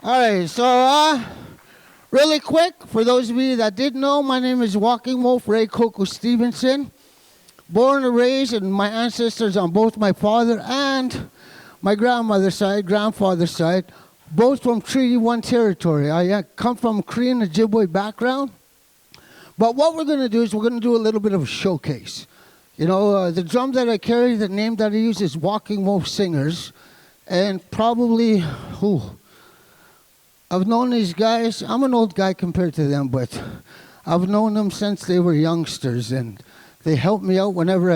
All right, so really quick, for those of you that didn't know, my name is Walking Wolf Ray Coco Stevenson. Born and raised, and my ancestors on both my father and my grandmother's side, grandfather's side, both from Treaty 1 territory. I come from Korean Ojibwe background. But what we're going to do is we're going to do a little bit of a showcase. You know, the drum that I carry, the name that I use is Walking Wolf Singers. And probably, I've known these guys. I'm an old guy compared to them, but I've known them since they were youngsters. And they help me out whenever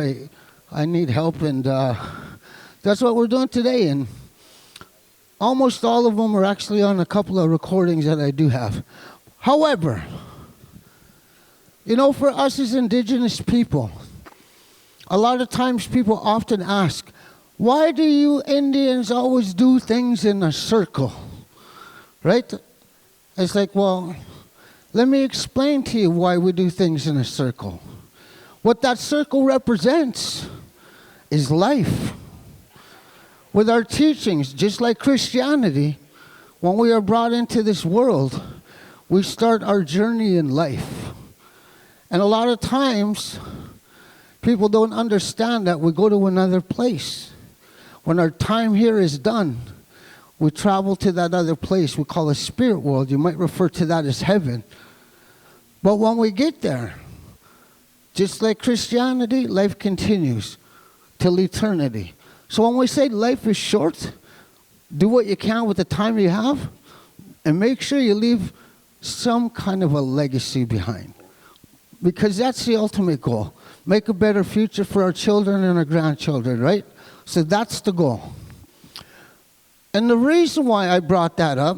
I need help. And that's what we're doing today. And almost all of them are actually on a couple of recordings that I do have. However, you know, for us as Indigenous people, a lot of times people often ask, why do you Indians always do things in a circle? Right? It's like, well, let me explain to you why we do things in a circle. What that circle represents is life. With our teachings, just like Christianity, when we are brought into this world, we start our journey in life. And a lot of times, people don't understand that we go to another place. When our time here is done, we travel to that other place we call a spirit world. You might refer to that as heaven. But when we get there, just like Christianity, life continues till eternity. So when we say life is short, do what you can with the time you have, and make sure you leave some kind of a legacy behind. Because that's the ultimate goal. Make a better future for our children and our grandchildren, right? So that's the goal. And the reason why I brought that up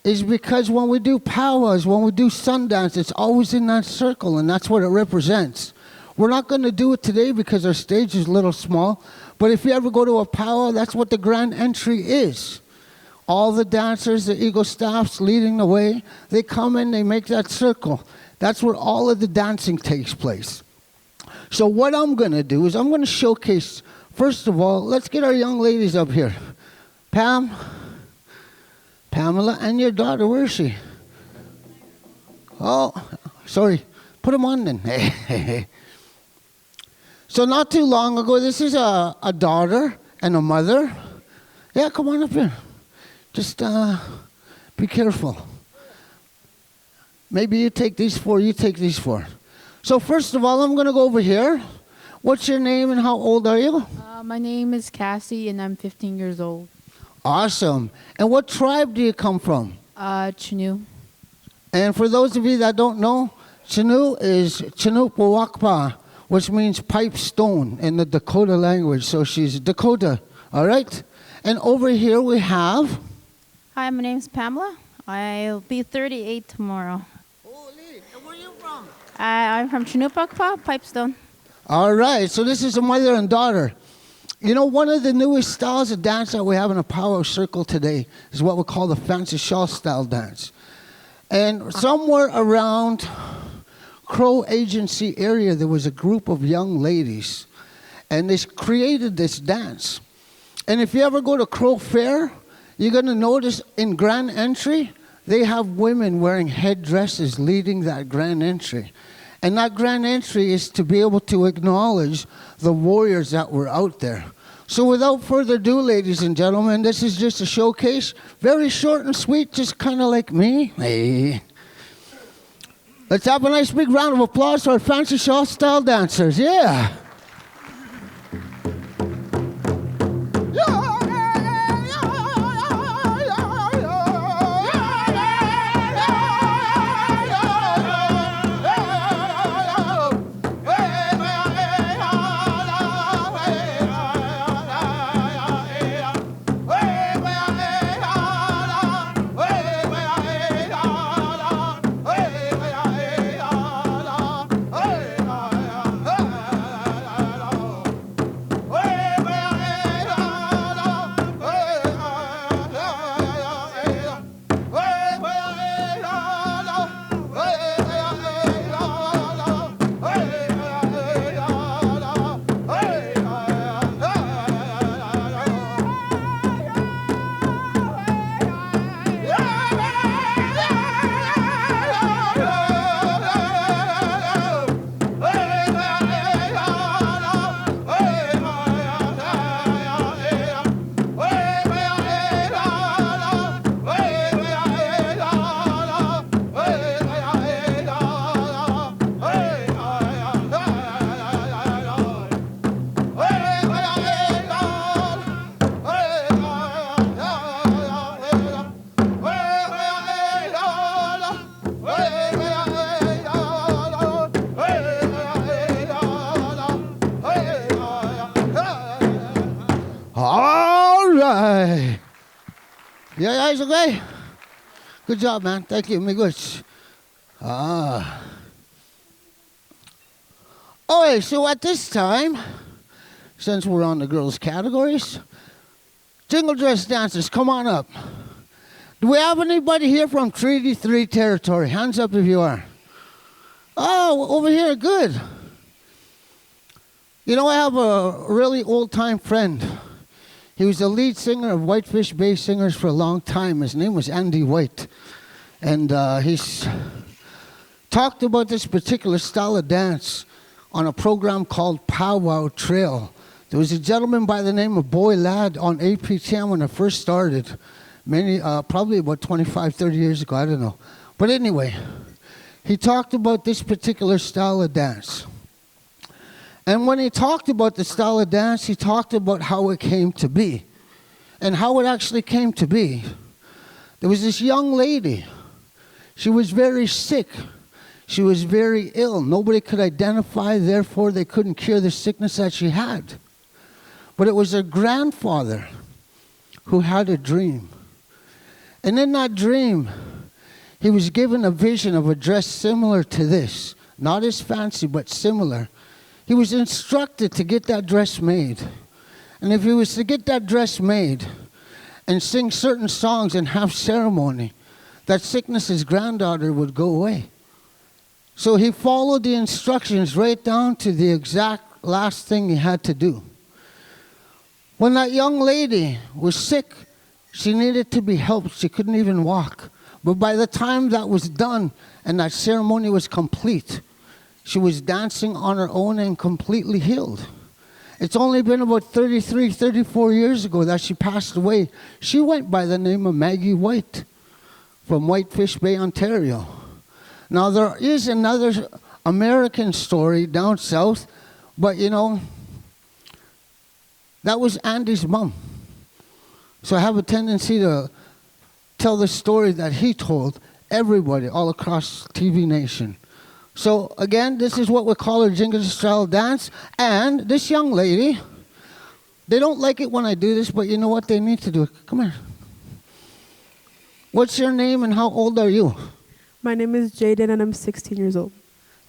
is because when we do powwows, when we do Sundance, it's always in that circle, and that's what it represents. We're not going to do it today because our stage is a little small, but if you ever go to a powwow, that's what the grand entry is. All the dancers, the Eagle staffs leading the way, they come in, they make that circle. That's where all of the dancing takes place. So what I'm going to do is I'm going to showcase, first of all, let's get our young ladies up here. Pamela, and your daughter, where is she? Oh, sorry. Put them on then. So not too long ago, this is a daughter and a mother. Yeah, come on up here. Just be careful. Maybe you take these four, you take these four. So first of all, I'm going to go over here. What's your name and how old are you? My name is Cassie, and I'm 15 years old. Awesome. And what tribe do you come from? Chinoo. And for those of you that don't know, Chinoo is Chinupawakpa, which means pipe stone in the Dakota language. So she's Dakota, all right? And over here we have... Hi, my name's Pamela. I'll be 38 tomorrow. Holy, and where are you from? I'm from Chinupawakpa, Pipestone. All right, so this is a mother and daughter. You know, one of the newest styles of dance that we have in a powwow circle today is what we call the fancy shawl style dance. And somewhere around Crow Agency area, there was a group of young ladies, and they created this dance. And if you ever go to Crow Fair, you're going to notice in Grand Entry, they have women wearing headdresses leading that Grand Entry. And that Grand Entry is to be able to acknowledge the warriors that were out there. So without further ado, ladies and gentlemen, this is just a showcase. Very short and sweet, just kind of like me. Hey. Let's have a nice big round of applause for our fancy shawl style dancers. Yeah. Yeah, guys, okay? Good job, man. Thank you. Me good. Ah. Okay, so at this time, since we're on the girls' categories, jingle dress dancers, come on up. Do we have anybody here from Treaty 3 territory? Hands up if you are. Oh, over here, good. You know, I have a really old-time friend. He was the lead singer of Whitefish Bay Singers for a long time. His name was Andy White. And he's talked about this particular style of dance on a program called Powwow Trail. There was a gentleman by the name of Boy Ladd on APTN when it first started. Probably about 25, 30 years ago, I don't know. But anyway, he talked about this particular style of dance. And when he talked about the style of dance, he talked about how it came to be. And how it actually came to be. There was this young lady. She was very sick. She was very ill. Nobody could identify, therefore they couldn't cure the sickness that she had. But it was her grandfather who had a dream. And in that dream, he was given a vision of a dress similar to this. Not as fancy, but similar. He was instructed to get that dress made. And if he was to get that dress made and sing certain songs and have ceremony, that sickness, his granddaughter, would go away. So he followed the instructions right down to the exact last thing he had to do. When that young lady was sick, she needed to be helped. She couldn't even walk. But by the time that was done and that ceremony was complete, she was dancing on her own and completely healed. It's only been about 33, 34 years ago that she passed away. She went by the name of Maggie White from Whitefish Bay, Ontario. Now, there is another American story down south, but you know, that was Andy's mom. So I have a tendency to tell the story that he told everybody all across TV Nation. So again, this is what we call a jingle style dance. And this young lady, they don't like it when I do this, but you know what they need to do? Come here. What's your name and how old are you? My name is Jaden and I'm 16 years old.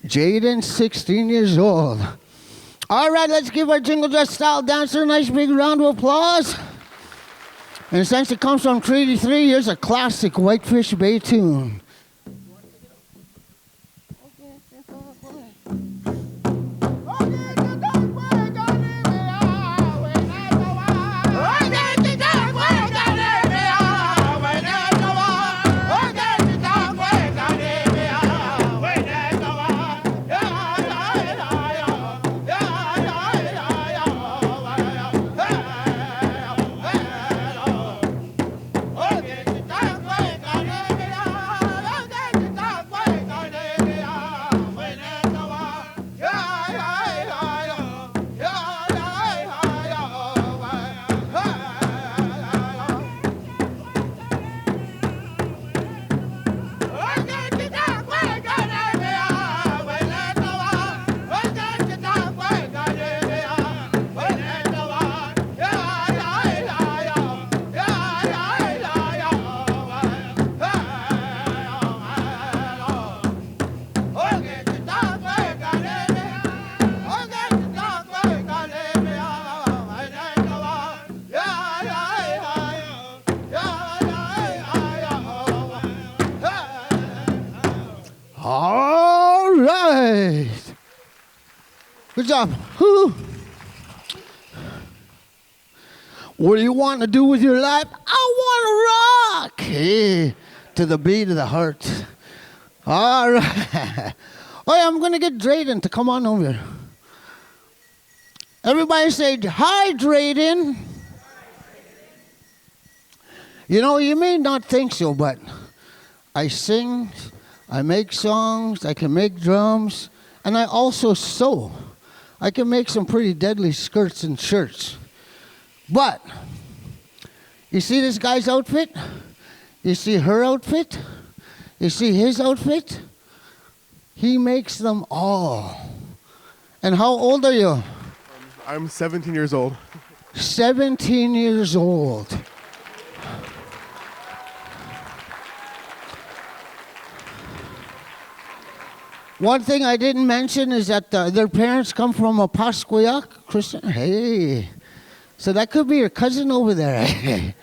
Jaden, 16 years old. All right, let's give our jingle dress style dancer a nice big round of applause. And since it comes from Treaty 3, here's a classic Whitefish Bay tune. All right. Good job. Woo. What do you want to do with your life? I want to rock. Hey, to the beat of the heart. All right. Oh, yeah, I'm going to get Drayden to come on over. Everybody say, hi, Drayden. You know, you may not think so, but I sing, I make songs, I can make drums, and I also sew. I can make some pretty deadly skirts and shirts. But, you see this guy's outfit? You see her outfit? You see his outfit? He makes them all. And how old are you? I'm 17 years old. 17 years old. One thing I didn't mention is that their parents come from a Pasquia Christian. Hey. So that could be your cousin over there.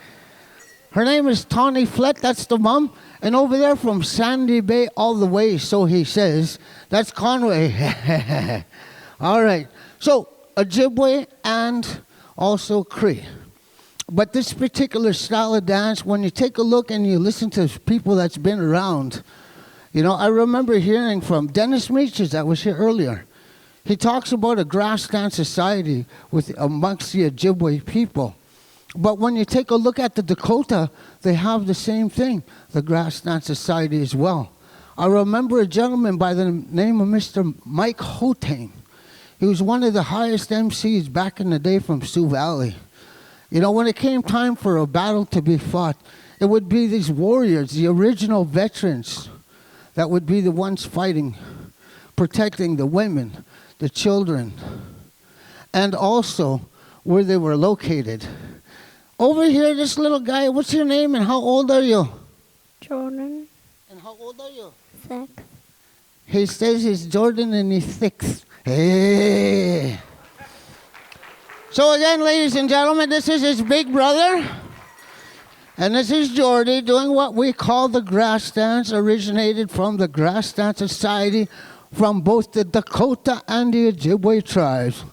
Her name is Tawny Flett. That's the mom. And over there from Sandy Bay all the way, so he says, that's Conway. All right. So Ojibwe and also Cree. But this particular style of dance, when you take a look and you listen to people that's been around, you know, I remember hearing from Dennis Meaches that was here earlier. He talks about a grass dance society amongst the Ojibwe people. But when you take a look at the Dakota, they have the same thing, the grass dance society as well. I remember a gentleman by the name of Mr. Mike Hotane. He was one of the highest MCs back in the day from Sioux Valley. You know, when it came time for a battle to be fought, it would be these warriors, the original veterans, that would be the ones fighting, protecting the women, the children, and also where they were located. Over here, this little guy, what's your name and how old are you? Jordan. And how old are you? 6. He says he's Jordan and he's 6. Hey. So again, ladies and gentlemen, this is his big brother. And this is Jordy doing what we call the grass dance, originated from the grass dance society from both the Dakota and the Ojibwe tribes.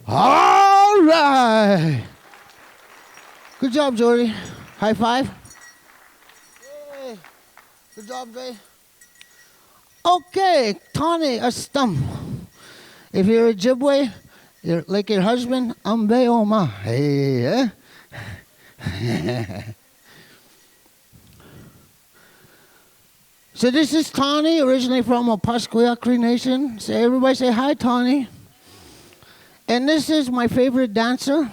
All right. Good job, Jordy. High five. Yay. Good job, Dre. Okay, Tawny, a stump. If you're a Ojibwe, you're like your husband, Ambe Oma. Hey, So this is Tawny, originally from a Pasquia Cree Nation. So everybody say hi, Tawny. And this is my favorite dancer.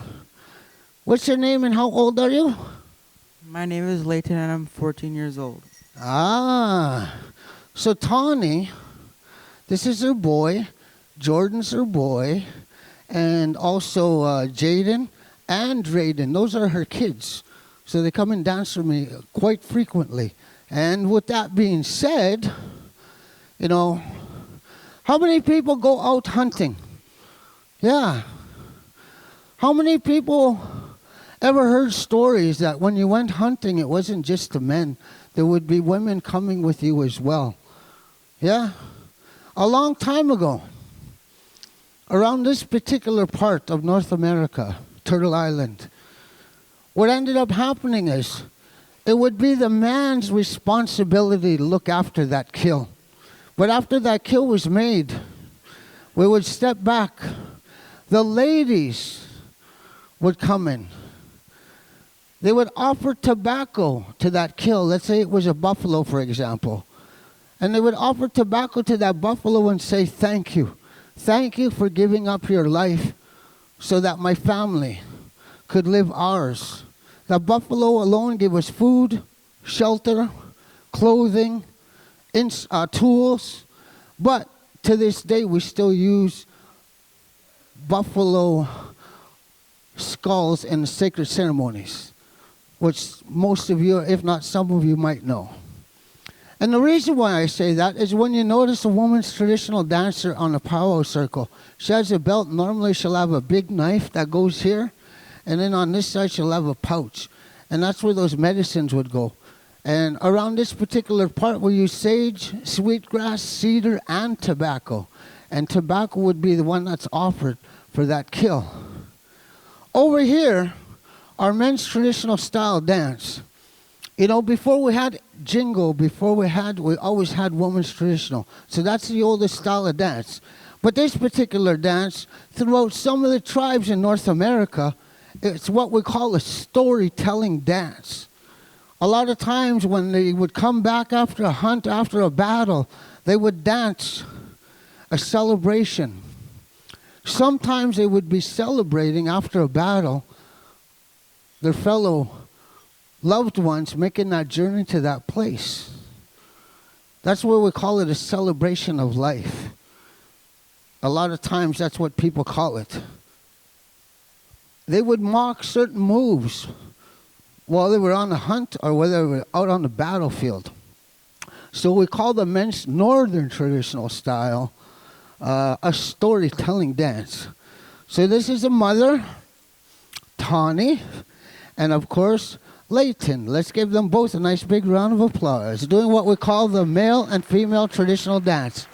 What's your name and how old are you? My name is Layton and I'm 14 years old. Ah, so Tawny, this is her boy, Jordan's her boy, and also Jaden and Drayden. Those are her kids. So they come and dance for me quite frequently. And with that being said, you know, how many people go out hunting? Yeah. How many people ever heard stories that when you went hunting, it wasn't just the men? There would be women coming with you as well. Yeah? A long time ago, around this particular part of North America, Turtle Island, what ended up happening is it would be the man's responsibility to look after that kill. But after that kill was made, we would step back. The ladies would come in. They would offer tobacco to that kill. Let's say it was a buffalo, for example. And they would offer tobacco to that buffalo and say, thank you. Thank you for giving up your life so that my family could live ours. That buffalo alone gave us food, shelter, clothing, tools, but to this day we still use buffalo skulls in sacred ceremonies, which most of you, if not some of you, might know. And the reason why I say that is when you notice a woman's traditional dancer on a powwow circle, she has a belt. Normally she'll have a big knife that goes here, and then on this side she'll have a pouch. And that's where those medicines would go. And around this particular part we use sage, sweetgrass, cedar, and tobacco. And tobacco would be the one that's offered for that kill. Over here, our men's traditional style dance. You know, before we had Jingle, we always had women's traditional. So that's the oldest style of dance. But this particular dance, throughout some of the tribes in North America, it's what we call a storytelling dance. A lot of times when they would come back after a hunt, after a battle, they would dance a celebration. Sometimes they would be celebrating after a battle their fellow loved ones making that journey to that place. That's where we call it a celebration of life. A lot of times that's what people call it. They would mock certain moves while they were on the hunt or whether they were out on the battlefield. So we call the men's northern traditional style a storytelling dance. So this is a mother, Tawny, and of course, Leighton. Let's give them both a nice big round of applause. Doing what we call the male and female traditional dance.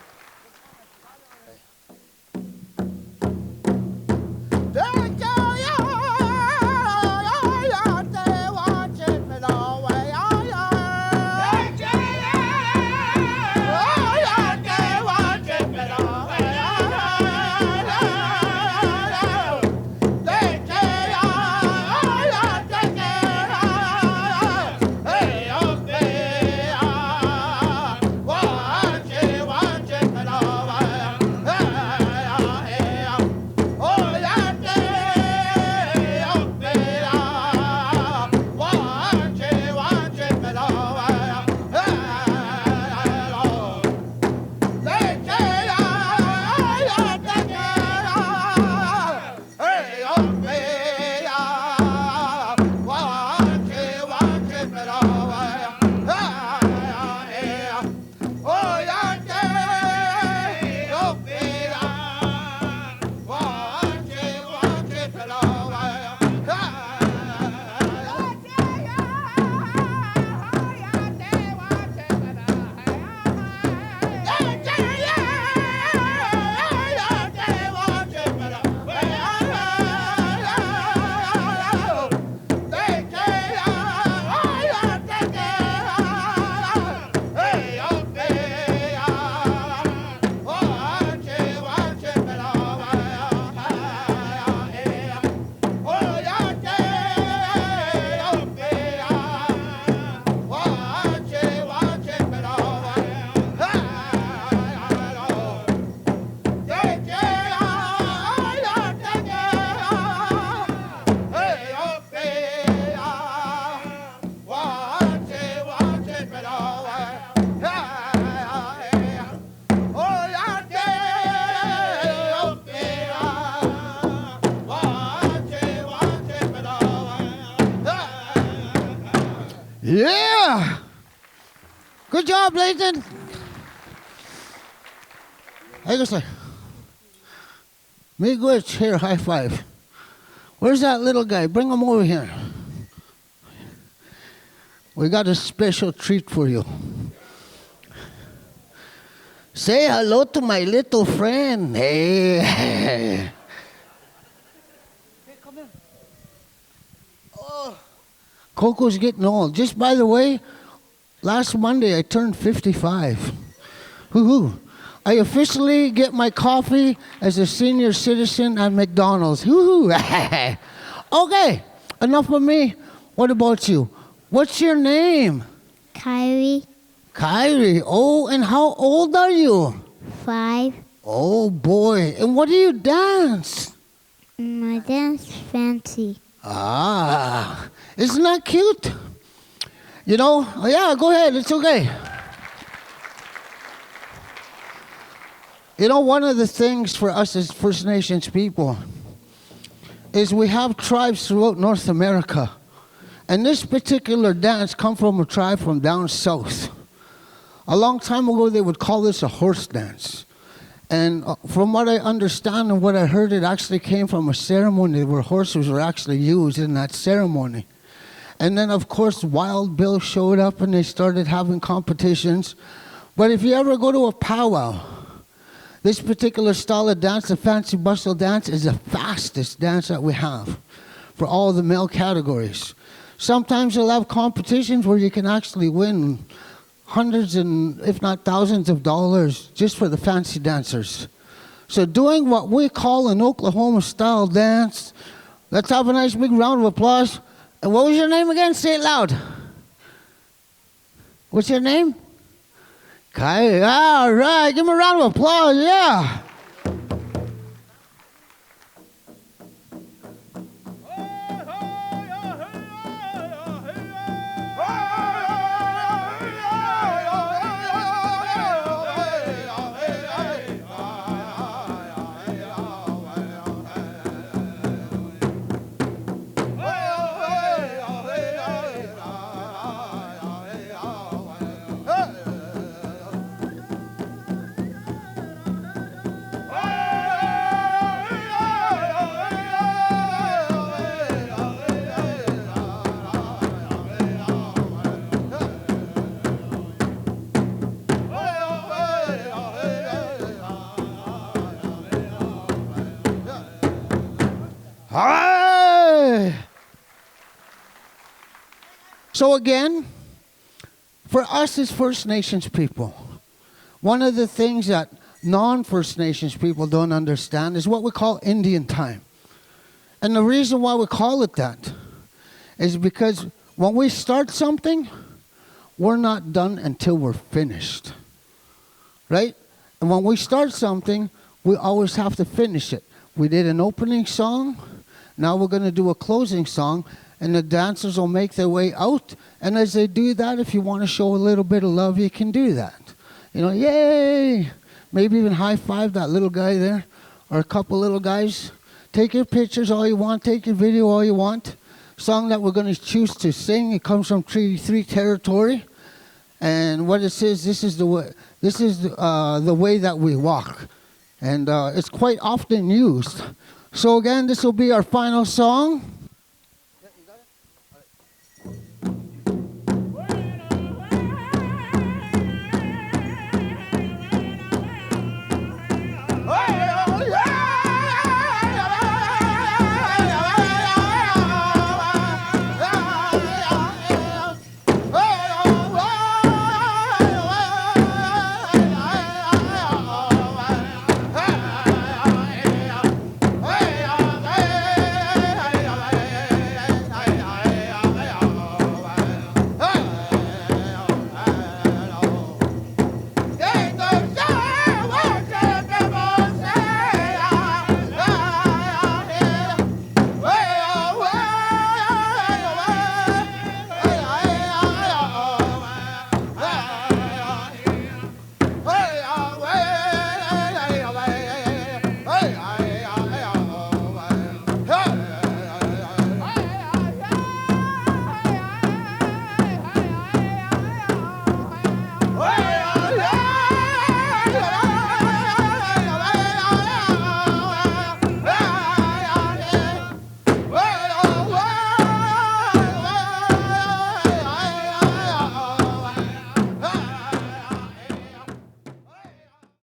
Yeah! Good job, Leighton. Hey, go say. Miigwech, here, high five. Where's that little guy? Bring him over here. We got a special treat for you. Say hello to my little friend. Hey. Hey, come here. Oh. Coco's getting old. Just by the way, last Monday I turned 55. Woohoo. I officially get my coffee as a senior citizen at McDonald's. Woohoo. Okay, enough of me. What about you? What's your name? Kyrie, Kyrie. Oh, and how old are you? 5. Oh, boy. And what do you dance? My dance fancy. Ah, isn't that cute? You know, yeah, go ahead. It's okay. You know, one of the things for us as First Nations people is we have tribes throughout North America. And this particular dance comes from a tribe from down south. A long time ago, they would call this a horse dance. And from what I understand and what I heard, it actually came from a ceremony where horses were actually used in that ceremony. And then, of course, Wild Bill showed up and they started having competitions. But if you ever go to a powwow, this particular style of dance, the fancy bustle dance, is the fastest dance that we have for all the male categories. Sometimes you'll have competitions where you can actually win hundreds and if not thousands of dollars just for the fancy dancers. So doing what we call an Oklahoma style dance, let's have a nice big round of applause. And what was your name again? Say it loud. What's your name? Kai. All right, give him a round of applause, yeah. So again, for us as First Nations people, one of the things that non-First Nations people don't understand is what we call Indian time. And the reason why we call it that is because when we start something, we're not done until we're finished, right? And when we start something, we always have to finish it. We did an opening song, now we're going to do a closing song, and the dancers will make their way out. And as they do that, if you want to show a little bit of love, you can do that. You know, yay! Maybe even high-five that little guy there, or a couple little guys. Take your pictures all you want, take your video all you want. Song that we're going to choose to sing, it comes from Treaty 3 territory. And what it says, this is the way that we walk. And it's quite often used. So again, this will be our final song.